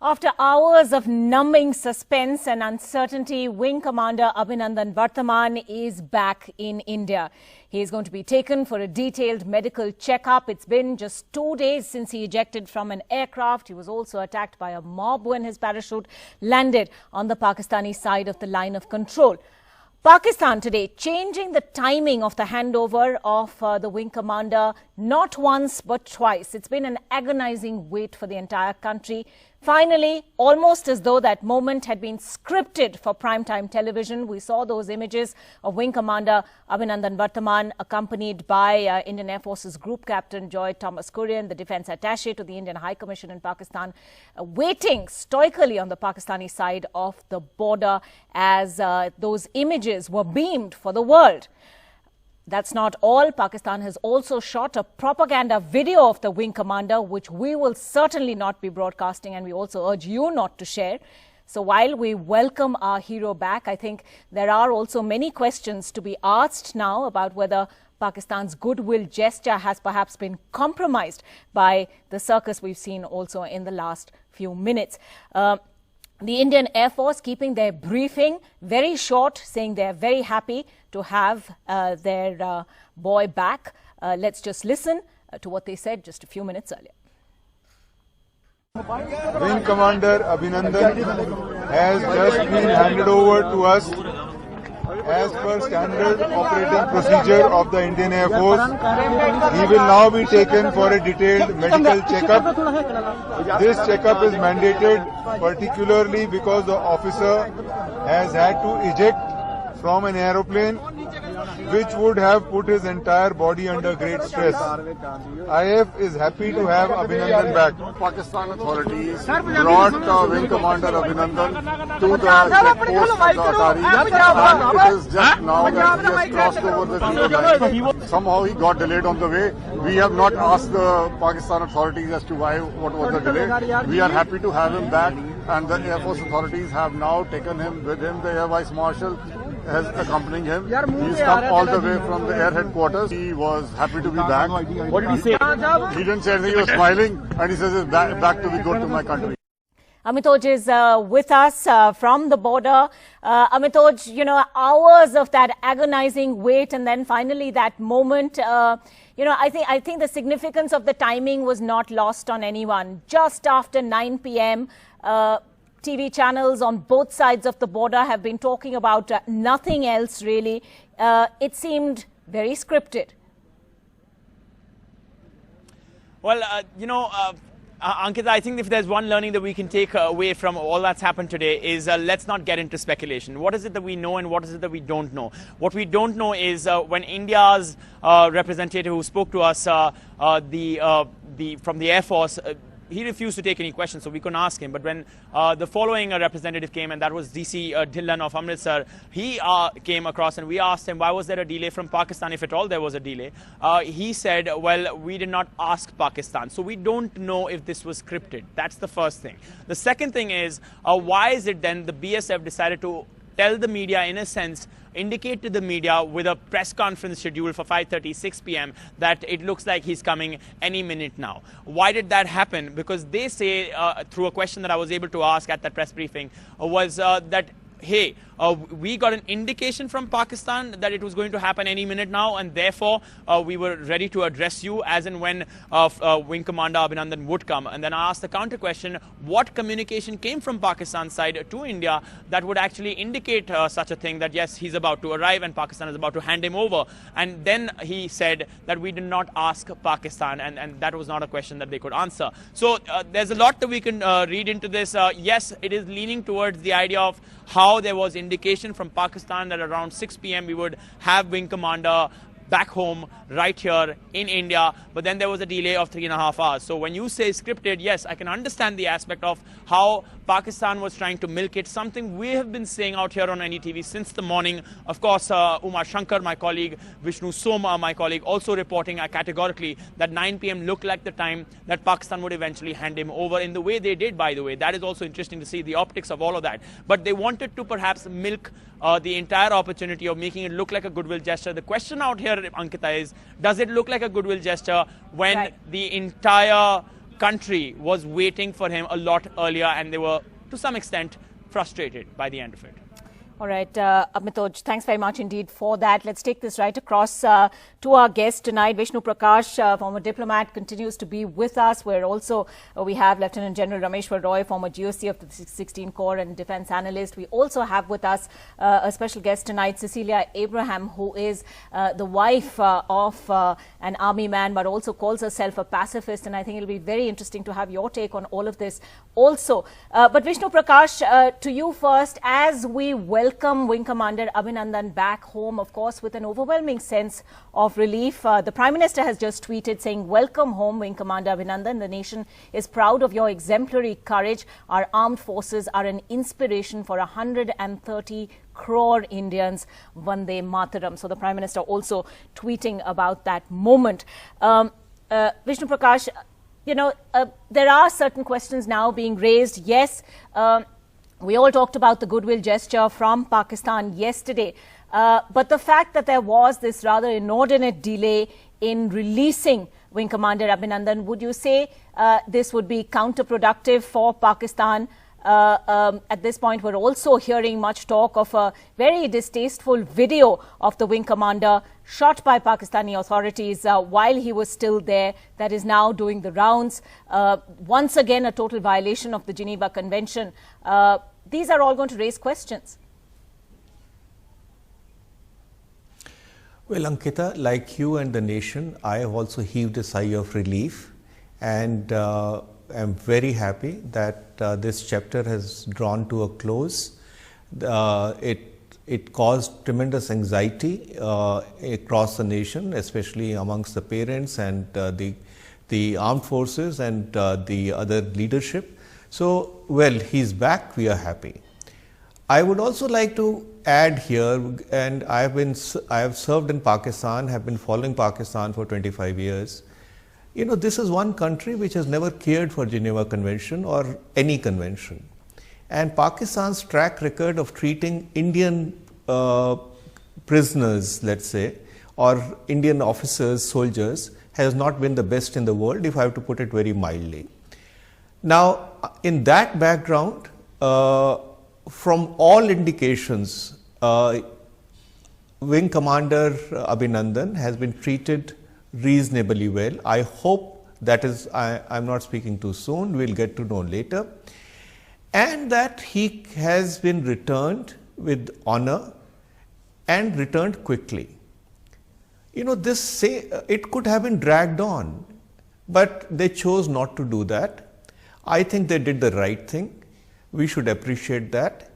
After hours of numbing suspense and uncertainty, Wing Commander Abhinandan Varthaman is back in India. He is going to be taken for a detailed medical checkup. It's been just 2 days since he ejected from an aircraft. He was also attacked by a mob when his parachute landed on the Pakistani side of the line of control. Pakistan today changing the timing of the handover of the Wing Commander not once but twice. It's been an agonizing wait for the entire country. Finally, almost as though that moment had been scripted for primetime television, we saw those images of Wing Commander Abhinandan Varthaman accompanied by Indian Air Force's Group Captain Joy Thomas Kurian, the Defence Attaché to the Indian High Commission in Pakistan, waiting stoically on the Pakistani side of the border as those images were beamed for the world. That's not all. Pakistan has also shot a propaganda video of the Wing Commander, which we will certainly not be broadcasting, and we also urge you not to share. So while we welcome our hero back, I think there are also many questions to be asked now about whether Pakistan's goodwill gesture has perhaps been compromised by the circus we've seen also in the last few minutes. The Indian Air Force keeping their briefing very short, saying they're very happy to have their boy back. Let's just listen to what they said just a few minutes earlier. Wing Commander Abhinandan has just been handed over to us as per standard operating procedure of the Indian Air Force. He will now be taken for a detailed medical checkup. This checkup is mandated particularly because the officer has had to eject from an aeroplane which would have put his entire body under great stress. IF is happy to have Abhinandan back. Pakistan authorities brought Wing Commander Abhinandan to the checkpost of the Attari, and it is just now that he has crossed over the zero line. Somehow he got delayed on the way. We have not asked the Pakistan authorities as to what was the delay. We are happy to have him back, and the Air Force authorities have now taken him with him. The Air Vice Marshal is accompanying him. He's come all the way from the air headquarters. He was happy to be back. What did he say? He didn't say anything. He was smiling, and he says, back to be good to my country. Amitoj is with us from the border. Amitoj, you know, hours of that agonizing wait, and then finally that moment. You know, I think the significance of the timing was not lost on anyone. Just after 9 p.m., TV channels on both sides of the border have been talking about nothing else, really. It seemed very scripted. Well, Ankita, I think if there's one learning that we can take away from all that's happened today is let's not get into speculation. What is it that we know and what is it that we don't know? What we don't know is when India's representative who spoke to us from the Air Force, he refused to take any questions, so we couldn't ask him. But when the following representative came, and that was DC Dhillon of Amritsar, he came across and we asked him, why was there a delay from Pakistan, if at all there was a delay? He said, well, we did not ask Pakistan. So we don't know if this was scripted. That's the first thing. The second thing is, why is it then the BSF decided to tell the media, in a sense, indicate to the media with a press conference scheduled for 5:30, 6 p.m. that it looks like he's coming any minute now? Why did that happen? Because they say, through a question that I was able to ask at that press briefing, was that, hey, we got an indication from Pakistan that it was going to happen any minute now, and therefore we were ready to address you as and when Wing Commander Abhinandan would come. And then I asked the counter question, what communication came from Pakistan's side to India that would actually indicate such a thing, that yes, he's about to arrive and Pakistan is about to hand him over? And then he said that we did not ask Pakistan, and that was not a question that they could answer. So there's a lot that we can read into this. Yes, it is leaning towards the idea of how there was indication from Pakistan that around 6 p.m. we would have Wing Commander back home right here in India, but then there was a delay of 3.5 hours. So when you say scripted, yes, I can understand the aspect of how Pakistan was trying to milk it, something we have been saying out here on NDTV since the morning. Of course, Umar Shankar, my colleague, Vishnu Soma, my colleague, also reporting categorically that 9 p.m. looked like the time that Pakistan would eventually hand him over in the way they did, by the way. That is also interesting to see the optics of all of that. But they wanted to perhaps milk the entire opportunity of making it look like a goodwill gesture. The question out here, Ankita, is does it look like a goodwill gesture when the entire country was waiting for him a lot earlier, and they were, to some extent, frustrated by the end of it. All right, Amitoj, thanks very much indeed for that. Let's take this right across to our guest tonight. Vishnu Prakash, former diplomat, continues to be with us. We're also, we have Lieutenant General Rameshwar Roy, former GOC of the 16 Corps and defense analyst. We also have with us a special guest tonight, Cecilia Abraham, who is the wife of an army man, but also calls herself a pacifist. And I think it'll be very interesting to have your take on all of this also. But Vishnu Prakash, to you first, as we welcome Wing Commander Abhinandan back home, of course, with an overwhelming sense of relief. The Prime Minister has just tweeted saying, "Welcome home, Wing Commander Abhinandan. The nation is proud of your exemplary courage. Our armed forces are an inspiration for 130 crore Indians. Vande Mataram." So the Prime Minister also tweeting about that moment. Vishnu Prakash, you know, there are certain questions now being raised. Yes, we all talked about the goodwill gesture from Pakistan yesterday. But the fact that there was this rather inordinate delay in releasing Wing Commander Abhinandan, would you say this would be counterproductive for Pakistan? At this point, we're also hearing much talk of a very distasteful video of the Wing Commander shot by Pakistani authorities while he was still there, that is now doing the rounds. Once again, a total violation of the Geneva Convention. These are all going to raise questions. Well, Ankita, like you and the nation, I have also heaved a sigh of relief, and I'm very happy that this chapter has drawn to a close. It caused tremendous anxiety across the nation, especially amongst the parents and the armed forces and the other leadership. So, well, he's back, we are happy. I would also like to add here, and I have served in Pakistan, have been following Pakistan for 25 years. You know, this is one country which has never cared for Geneva Convention or any convention. And Pakistan's track record of treating Indian prisoners, let's say, or Indian officers, soldiers, has not been the best in the world, if I have to put it very mildly. Now, in that background, from all indications, Wing Commander Abhinandan has been treated reasonably well. I hope that is, I'm not speaking too soon, we'll get to know later. And that he has been returned with honor and returned quickly. You know, it could have been dragged on, but they chose not to do that. I think they did the right thing. We should appreciate that.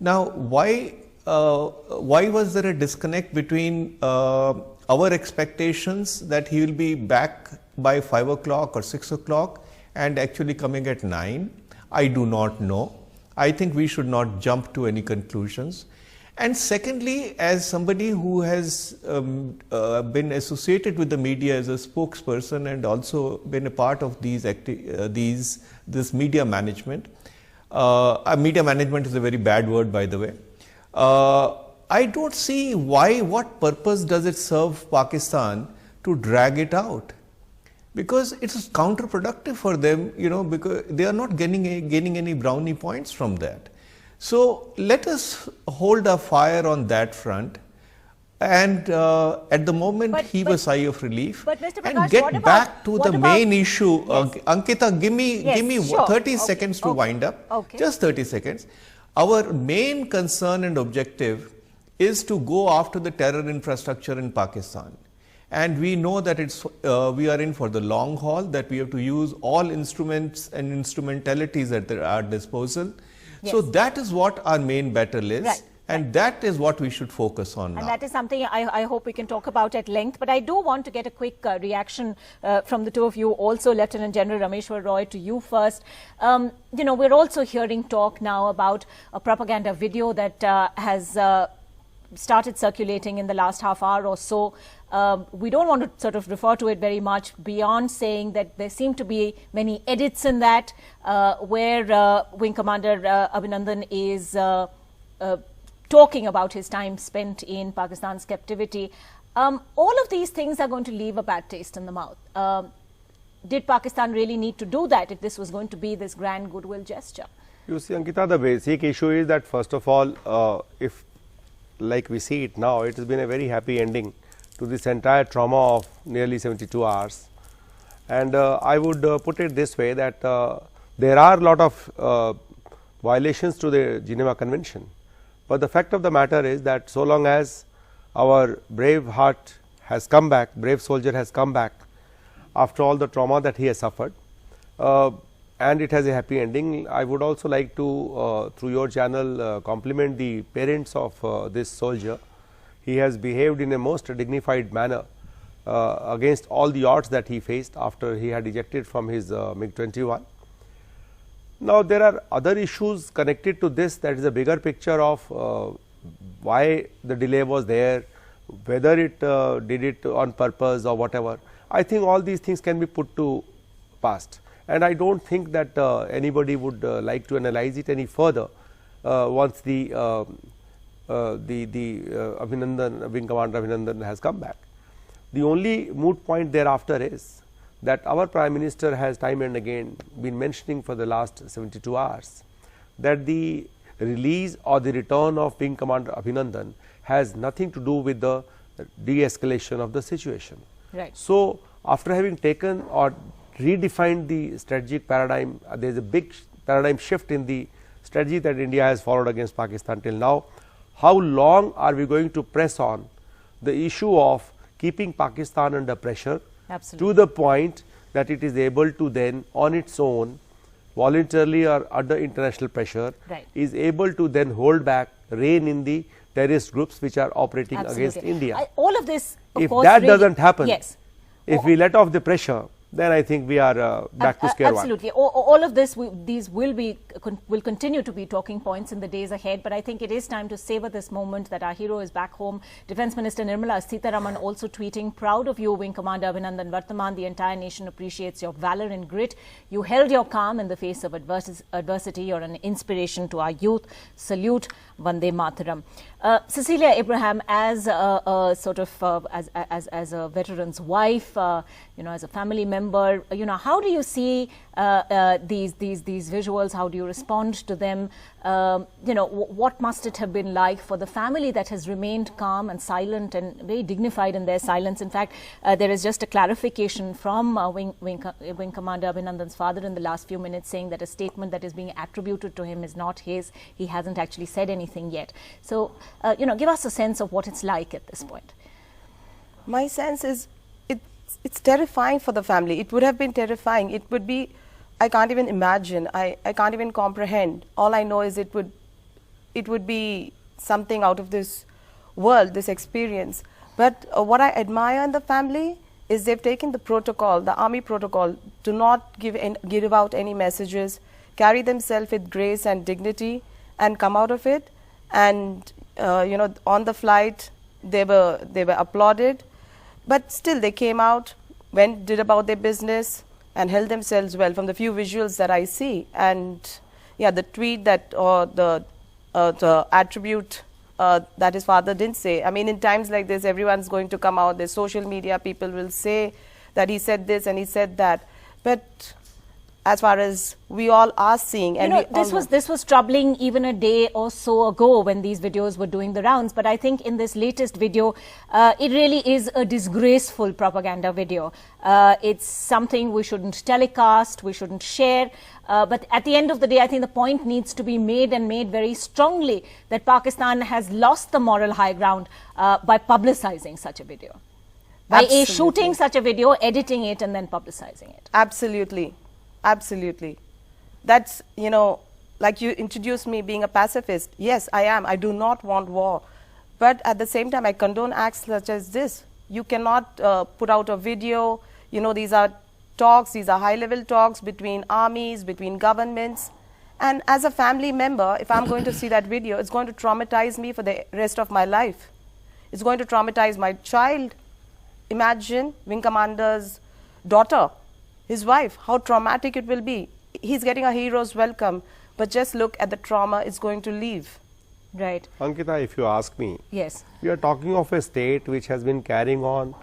Now, why was there a disconnect between our expectations that he will be back by 5 o'clock or 6 o'clock and actually coming at 9? I do not know. I think we should not jump to any conclusions. And secondly, as somebody who has been associated with the media as a spokesperson and also been a part of this media management, media management is a very bad word, by the way. I don't see what purpose does it serve Pakistan to drag it out? Because it is counterproductive for them, you know, because they are not gaining any brownie points from that. So let us hold our fire on that front, and at the moment heave a sigh of relief and get back to the main issue. Ankita, give me 30 seconds to wind up. Just 30 seconds. Our main concern and objective is to go after the terror infrastructure in Pakistan. And we know that we are in for the long haul, that we have to use all instruments and instrumentalities at our disposal. Yes. So that is what our main battle is. Right. And that is what we should focus on now. And that is something I hope we can talk about at length. But I do want to get a quick reaction from the two of you. Also, Lieutenant General Rameshwar Roy, to you first. You know, we're also hearing talk now about a propaganda video that has started circulating in the last half hour or so. We don't want to sort of refer to it very much beyond saying that there seem to be many edits in that where Wing Commander Abhinandan is talking about his time spent in Pakistan's captivity. All of these things are going to leave a bad taste in the mouth. did Pakistan really need to do that if this was going to be this grand goodwill gesture? You see, Ankita, the basic issue is that first of all, if like we see it now, it has been a very happy ending to this entire trauma of nearly 72 hours. And I would put it this way, that there are a lot of violations to the Geneva Convention. But the fact of the matter is that so long as our brave heart has come back, brave soldier has come back after all the trauma that he has suffered, and it has a happy ending. I would also like to, through your channel, compliment the parents of this soldier. He has behaved in a most dignified manner against all the odds that he faced after he had ejected from his MiG-21. Now, there are other issues connected to this, that is a bigger picture of why the delay was there, whether it did it on purpose or whatever. I think all these things can be put to past, and I don't think that anybody would like to analyze it any further once the Abhinandan, Wing Commander Abhinandan has come back. The only moot point thereafter is that our Prime Minister has time and again been mentioning for the last 72 hours that the release or the return of Wing Commander Abhinandan has nothing to do with the de-escalation of the situation. Right. So, after having taken or redefined the strategic paradigm, there is a big paradigm shift in the strategy that India has followed against Pakistan till now. How long are we going to press on the issue of keeping Pakistan under pressure? Absolutely. To the point that it is able to then on its own, voluntarily or under international pressure, right, is able to then hold back, rein in the terrorist groups which are operating Absolutely. against India. All of this, of if course, that really, doesn't happen, yes, if we let off the pressure, then I think we are back to square one. Absolutely. All of this, these will continue to be talking points in the days ahead. But I think it is time to savor this moment that our hero is back home. Defence Minister Nirmala Sitharaman also tweeting, "Proud of you, Wing Commander Abhinandan Varthaman. The entire nation appreciates your valour and grit. You held your calm in the face of adversity. You're an inspiration to our youth. Salute, Vande Mataram." Cecilia Abraham, as as a veteran's wife, as a family member, how do you see these visuals? How do you respond to them? What must it have been like for the family that has remained calm and silent and very dignified in their silence? In fact, there is just a clarification from Wing Commander Abhinandan's father in the last few minutes, saying that a statement that is being attributed to him is not his. He hasn't actually said anything yet. So, give us a sense of what it's like at this point. My sense is it's terrifying for the family. It would have been terrifying. It would be, I can't even imagine. I can't even comprehend. All I know is it would be something out of this world, this experience. But what I admire in the family is they've taken the protocol, the army protocol, to not give out any messages, carry themselves with grace and dignity, and come out of it. And on the flight, they were applauded. But still, they came out, did about their business, and held themselves well from the few visuals that I see. And yeah, the tweet that, or the attribute that his father didn't say. I mean, in times like this, everyone's going to come out. There's social media, people will say that he said this and he said that. But as far as we all are seeing, and this was troubling even a day or so ago when these videos were doing the rounds. But I think in this latest video, it really is a disgraceful propaganda video. It's something we shouldn't telecast, we shouldn't share. But at the end of the day, I think the point needs to be made, and made very strongly, that Pakistan has lost the moral high ground by publicizing such a video. By shooting such a video, editing it, and then publicizing it. Absolutely. Absolutely. That's, like you introduced me being a pacifist. Yes, I am. I do not want war. But at the same time, I condone acts such as this. You cannot put out a video. These are talks, these are high-level talks between armies, between governments. And as a family member, if I'm going to see that video, it's going to traumatize me for the rest of my life. It's going to traumatize my child. Imagine Wing Commander's daughter, his wife, how traumatic it will be. He's getting a hero's welcome, but just look at the trauma it's going to leave. Right. Ankita, if you ask me, yes, we are talking of a state which has been carrying on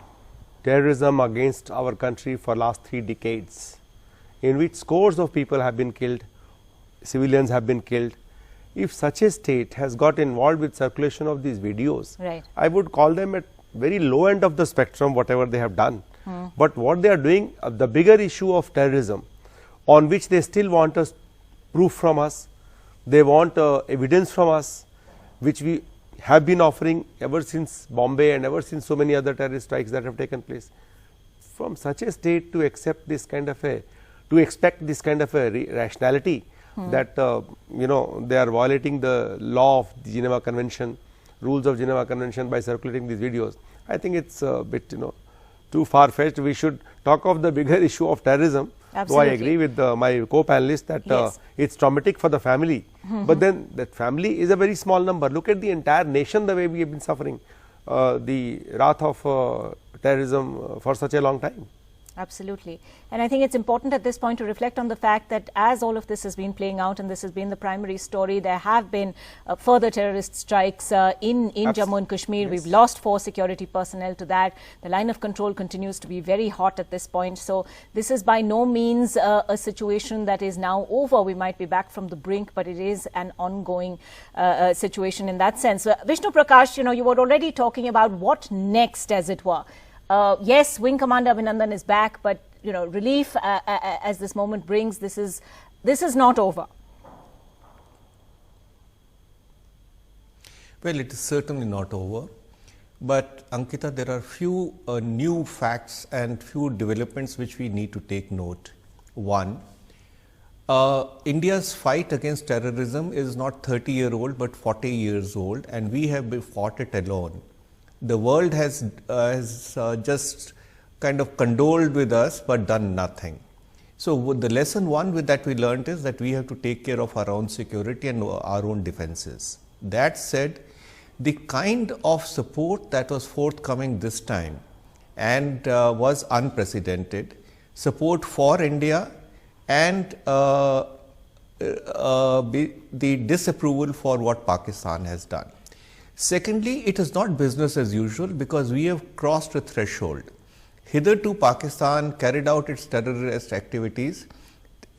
terrorism against our country for last 3 decades, in which scores of people have been killed, civilians have been killed. If such a state has got involved with circulation of these videos, right, I would call them at very low end of the spectrum, whatever they have done. But what they are doing, the bigger issue of terrorism, on which they still want us proof from us, they want evidence from us, which we have been offering ever since Bombay and ever since so many other terrorist strikes that have taken place. From such a state to accept this kind of a, to expect this kind of a rationality, that you know, they are violating the law of the Geneva Convention, rules of Geneva Convention by circulating these videos, I think it's a bit, you know, too far-fetched. We should talk of the bigger issue of terrorism. Absolutely. Though I agree with my co-panelist that Yes. it's traumatic for the family, but then that family is a very small number. Look at the entire nation, the way we have been suffering the wrath of terrorism for such a long time. Absolutely. And I think it's important at this point to reflect on the fact that as all of this has been playing out and this has been the primary story, there have been further terrorist strikes in Jammu and Kashmir. Yes. We've lost 4 security personnel to that. The line of control continues to be very hot at this point. So this is by no means a situation that is now over. We might be back from the brink, but it is an ongoing situation in that sense. Vishnu Prakash, you know, you were already talking about what next, as it were. Yes, Wing Commander Abhinandan is back, but you know, relief as this moment brings, this is not over. Well, it is certainly not over, but Ankita, there are few new facts and few developments which we need to take note. One, India's fight against terrorism is not 30-year-old but 40 years old, and we have fought it alone. The world has just kind of condoled with us but done nothing. So the lesson one that we learned is that we have to take care of our own security and our own defenses. That said, the kind of support that was forthcoming this time and was unprecedented, support for India and the disapproval for what Pakistan has done. Secondly, it is not business as usual because we have crossed a threshold. Hitherto, Pakistan carried out its terrorist activities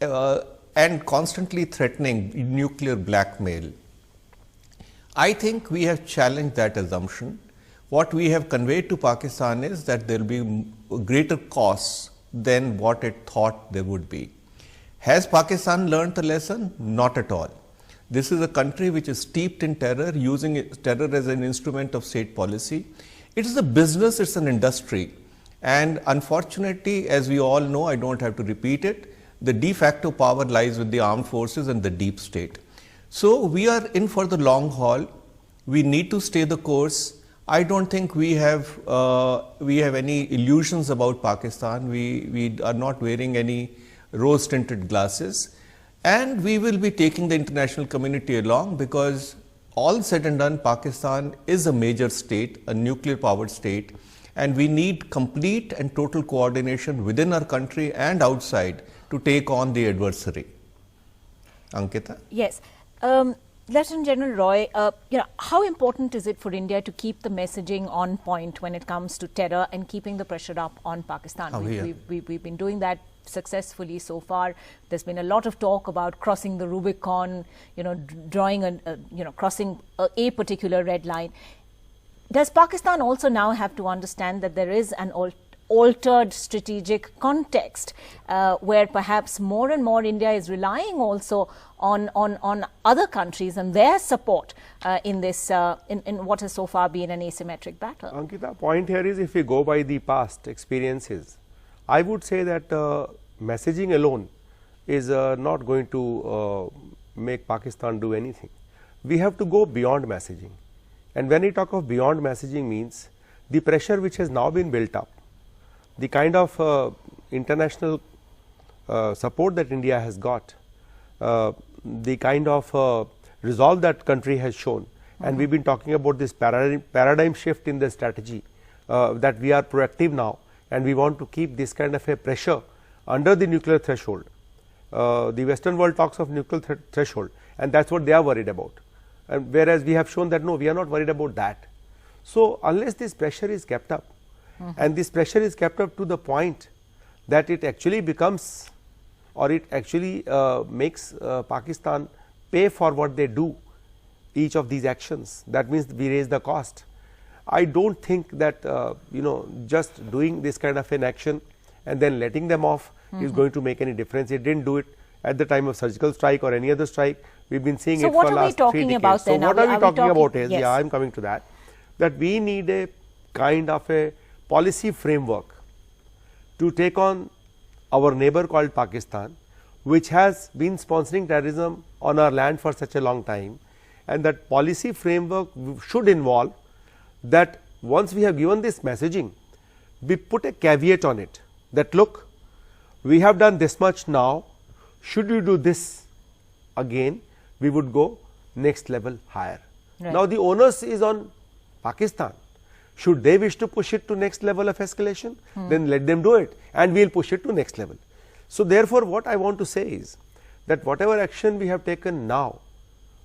and constantly threatening nuclear blackmail. I think we have challenged that assumption. What we have conveyed to Pakistan is that there will be greater costs than what it thought there would be. Has Pakistan learned the lesson? Not at all. This is a country which is steeped in terror, using terror as an instrument of state policy. It is a business, it's an industry. And unfortunately, as we all know, I don't have to repeat it, the de facto power lies with the armed forces and the deep state. So we are in for the long haul. We need to stay the course. I don't think we have any illusions about Pakistan. We are not wearing any rose-tinted glasses. And we will be taking the international community along because all said and done, Pakistan is a major state, a nuclear powered state, and we need complete and total coordination within our country and outside to take on the adversary. Ankita? Yes. Lieutenant General Roy, you know, how important is it for India to keep the messaging on point when it comes to terror and keeping the pressure up on Pakistan? We've been doing that successfully so far. There's been a lot of talk about crossing the Rubicon, you know, drawing crossing a particular red line. Does Pakistan also now have to understand that there is an altered strategic context where perhaps more and more India is relying also on other countries and their support in this in what has so far been an asymmetric battle? Ankita, point here is if we go by the past experiences, I would say that messaging alone is not going to make Pakistan do anything. We have to go beyond messaging. And when we talk of beyond messaging means the pressure which has now been built up, the kind of international support that India has got, the kind of resolve that country has shown, and we've been talking about this paradigm shift in the strategy, that we are proactive now and we want to keep this kind of a pressure under the nuclear threshold. The Western world talks of nuclear threshold, and that's what they are worried about. And whereas we have shown that no, we are not worried about that. So unless this pressure is kept up, And this pressure is kept up to the point that it actually becomes, or it actually makes Pakistan pay for what they do, each of these actions. That means we raise the cost. I don't think that just doing this kind of an action and then letting them off is going to make any difference. It didn't do it at the time of surgical strike or any other strike. We've been seeing it for last 3 decades. So what are we talking about is, yeah, I'm coming to that, that we need a kind of a policy framework to take on our neighbor called Pakistan, which has been sponsoring terrorism on our land for such a long time, and that policy framework should involve that once we have given this messaging, we put a caveat on it that look, we have done this much now, should we do this again, we would go next level higher. Right. Now the onus is on Pakistan. Should they wish to push it to next level of escalation, then let them do it and we will push it to next level. So therefore, what I want to say is that whatever action we have taken now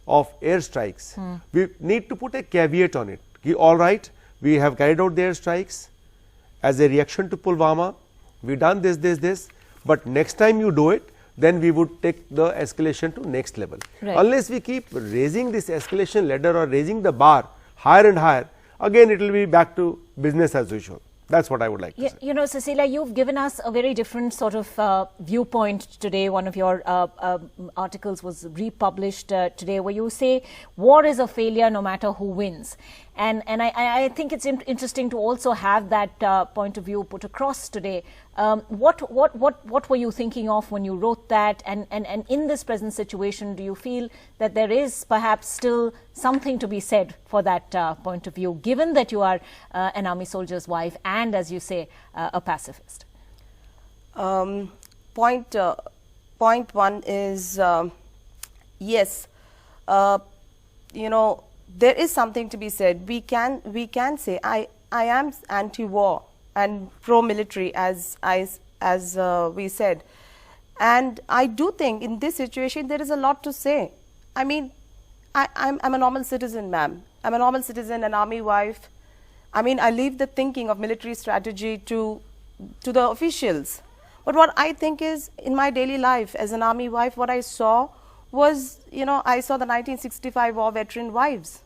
of airstrikes, we need to put a caveat on it. All right, we have carried out the airstrikes as a reaction to Pulwama, we done this, but next time you do it, then we would take the escalation to next level. Right. Unless we keep raising this escalation ladder or raising the bar higher and higher, again it will be back to business as usual. That's what I would like to say. You know, Cecilia, you've given us a very different sort of viewpoint today. One of your articles was republished today, where you say war is a failure no matter who wins. And I think it's interesting to also have that point of view put across today. What were you thinking of when you wrote that? And in this present situation, do you feel that there is perhaps still something to be said for that point of view, given that you are an army soldier's wife and, as you say, a pacifist? Point one is, yes, you know, there is something to be said. We can say I am anti-war and pro-military, as we said, and I do think in this situation there is a lot to say. I mean, I'm a normal citizen, ma'am. I'm a normal citizen, an army wife. I mean, I leave the thinking of military strategy to the officials. But what I think is, in my daily life as an army wife, what I saw was, you know, I saw the 1965 war veteran wives.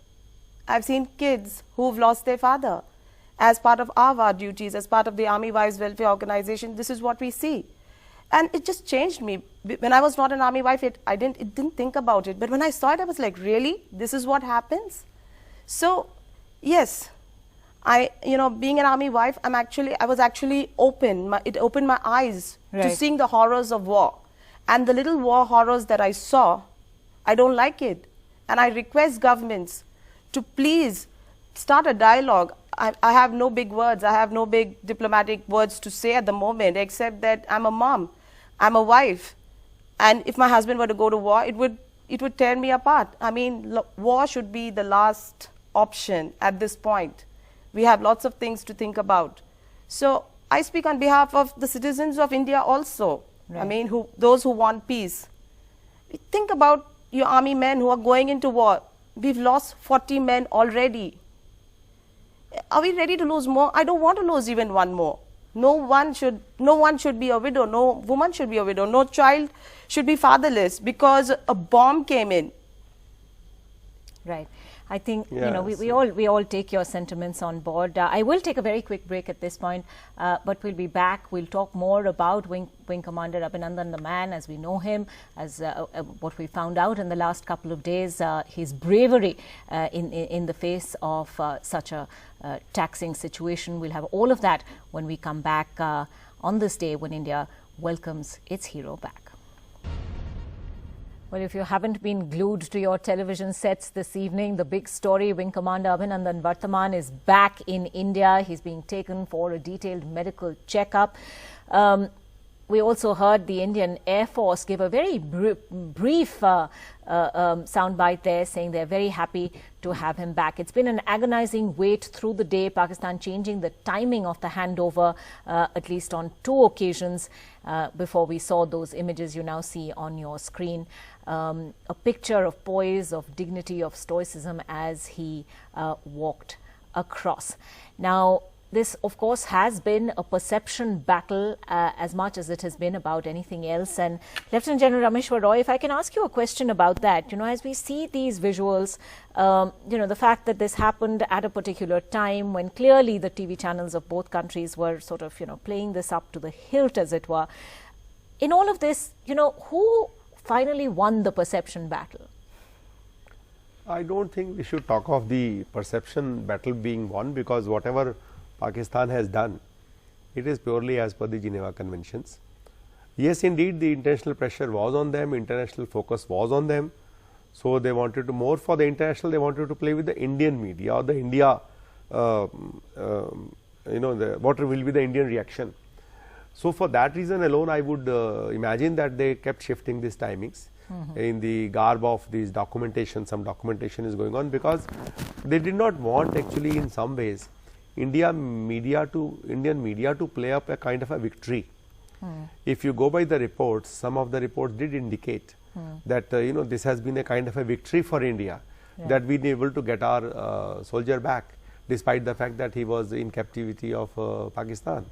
I've seen kids who've lost their father. As part of our duties, as part of the Army Wives Welfare Organization, this is what we see. And it just changed me. When I was not an army wife, I didn't think about it. But when I saw it, I was like, really? This is what happens? So, yes, being an army wife, I was actually open. It opened my eyes to seeing the horrors of war. And the little war horrors that I saw, I don't like it. And I request governments to please start a dialogue. I have no big words, I have no big diplomatic words to say at the moment, except that I'm a mom, I'm a wife, and if my husband were to go to war, it would tear me apart. I mean, war should be the last option at this point. We have lots of things to think about. So I speak on behalf of the citizens of India also. Right. I mean, those who want peace. Think about your army men who are going into war. We've lost 40 men already. Are we ready to lose more? I don't want to lose even one more. No one should be a widow. No woman should be a widow. No child should be fatherless because a bomb came in. Right. I think, you know, we all take your sentiments on board. I will take a very quick break at this point, but we'll be back. We'll talk more about Wing Commander Abhinandan, the man as we know him, as what we found out in the last couple of days, his bravery in the face of such a taxing situation. We'll have all of that when we come back on this day when India welcomes its hero back. Well, if you haven't been glued to your television sets this evening, the big story, Wing Commander Abhinandan Varthaman is back in India. He's being taken for a detailed medical checkup. We also heard the Indian Air Force give a very brief soundbite there, saying they're very happy to have him back. It's been an agonizing wait through the day, Pakistan changing the timing of the handover, at least on 2 occasions, before we saw those images you now see on your screen. A picture of poise, of dignity, of stoicism as he walked across. Now, this, of course, has been a perception battle as much as it has been about anything else. And Lieutenant General Rameshwar Roy, if I can ask you a question about that, as we see these visuals, the fact that this happened at a particular time when clearly the TV channels of both countries were sort of, playing this up to the hilt, as it were. In all of this, who finally won the perception battle? I don't think we should talk of the perception battle being won, because whatever Pakistan has done, it is purely as per the Geneva Conventions. Yes, indeed, the international pressure was on them, international focus was on them. So, they wanted to more for the international, they wanted to play with the Indian media or the India, what will be the Indian reaction. So, for that reason alone, I would imagine that they kept shifting these timings. In the garb of these documentation, some documentation is going on, because they did not want actually in some ways Indian media to play up a kind of a victory. If you go by the reports, some of the reports did indicate that this has been a kind of a victory for India, that we been able to get our soldier back despite the fact that he was in captivity of Pakistan.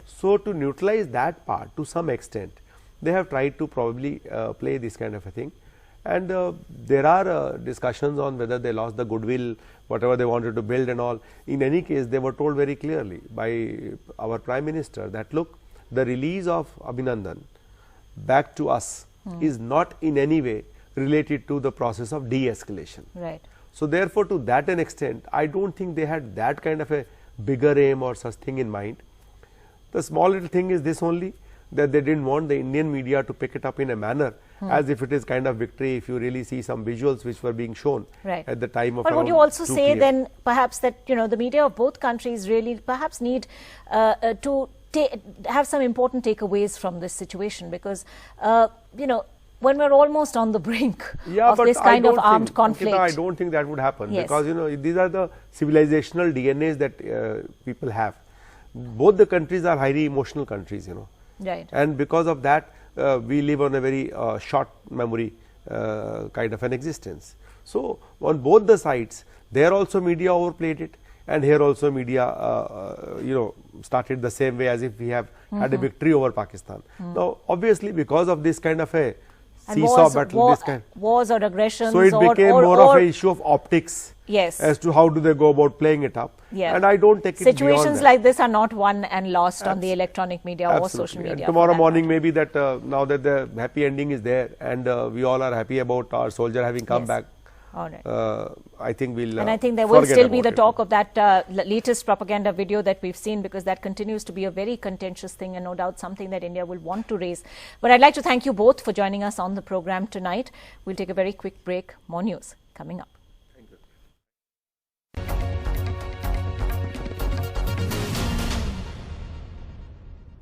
So, to neutralize that part to some extent, they have tried to probably play this kind of a thing, and there are discussions on whether they lost the goodwill, whatever they wanted to build and all. In any case, they were told very clearly by our Prime Minister that look, the release of Abhinandan back to us is not in any way related to the process of de-escalation. Right. So, therefore, to that an extent, I don't think they had that kind of a bigger aim or such thing in mind. The small little thing is this only, that they didn't want the Indian media to pick it up in a manner as if it is kind of victory. If you really see some visuals which were being shown at the time of. But would you also say then perhaps that the media of both countries really perhaps need to have some important takeaways from this situation, because when we're almost on the brink of this kind of armed conflict. Ankita, I don't think that would happen, because these are the civilizational DNAs that people have. Both the countries are highly emotional countries, Right. And because of that, we live on a very short memory kind of an existence. So, on both the sides, there also media overplayed it, and here also media, started the same way as if we have had a victory over Pakistan. Now, obviously, because of this kind of a seesaw battle, wars or aggressions, so it became more of an issue of optics. Yes. As to how do they go about playing it up. Yeah. And I don't take it situations like this are not won and lost on the electronic media or social media. And tomorrow morning maybe that now that the happy ending is there, and we all are happy about our soldier having come back. All right. I think we'll and I think there will still be the talk of that latest propaganda video that we've seen, because that continues to be a very contentious thing and no doubt something that India will want to raise. But I'd like to thank you both for joining us on the program tonight. We'll take a very quick break. More news coming up.